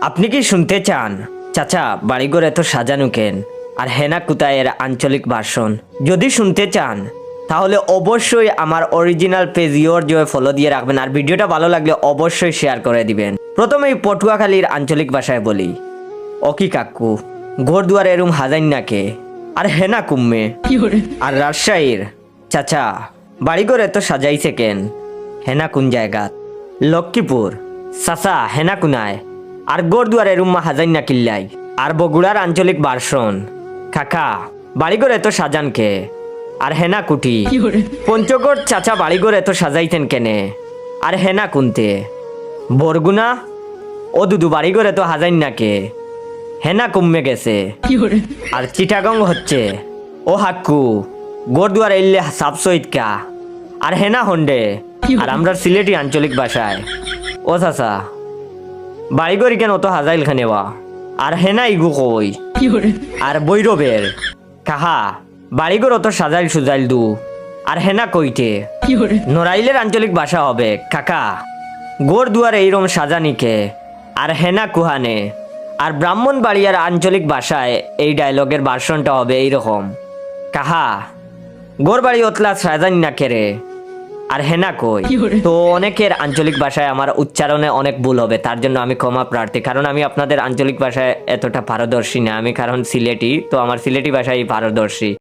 আপনি কি শুনতে চান চাচা বাড়িঘর এত সাজানো কেন আর হেনা কুতায়ের আঞ্চলিক ভার্সন? যদি শুনতে চান তাহলে অবশ্যই আমার অরিজিনাল পেজ ইওর জয় ফলো দিয়ে রাখবেন, আর ভিডিওটা ভালো লাগলে অবশ্যই শেয়ার করে দিবেন। প্রথমেই পটুয়াখালীর আঞ্চলিক ভাষায় বলি, অকি কাকু ঘর দুয়ার এরুম হাজাইন নাকে আর হেনা কুম্মে। আর রাজশাহীর চাচা বাড়িঘর এত সাজাইছে কেন হেনা কোন জায়গাত? লক্ষ্মীপুর চাচা হেনা কুনায় আর গড় দুয়ারে রুম্মা হাজাইন না কিল্লাই। আর বগুড়ার আঞ্চলিক ভার্সন, কাকা বাড়িঘর এত সাজান কে আর হেনা কুটি। পঞ্চগড় চাচা বাড়িঘর এত সাজাইতেন কেনে আর হেনা কুনতে। বরগুনা ও দুদু বাড়িঘর এত হাজাইন না কে হেনা কমে গেছে। আর চিটাগং হচ্ছে ও হাক্কু গড় দুয়ার এলে সাপ সহিতকা আর হেনা হন্ডে। আর আমরা সিলেটি আঞ্চলিক ভাষায় ও চাচা বাড়িঘর কেন অত হাজাইল খানেওয়া আর হেনা ইগু কই। আর বৈরবের কাহা বাড়িঘর অত সাজাইল সুজাইল দু আর হেনা কইতে। নড়াইলের আঞ্চলিক ভাষা হবে কাকা গোর দুয়ার এইরকম সাজানিকে আর হেনা কুহানে। আর ব্রাহ্মণবাড়িয়ার আঞ্চলিক ভাষায় এই ডায়লগের ভার্সনটা হবে এইরকম, কাহা গোর বাড়ি অতলা সাজানি না কেরে আর হেনা কই। তো অনেকের আঞ্চলিক ভাষায় আমার উচ্চারণে অনেক ভুল হবে, তার জন্য আমি ক্ষমা প্রার্থী, কারণ আমি আপনাদের আঞ্চলিক ভাষায় এতটা পারদর্শী না। আমি কারণ সিলেটি, তো আমার সিলেটি ভাষায় পারদর্শী।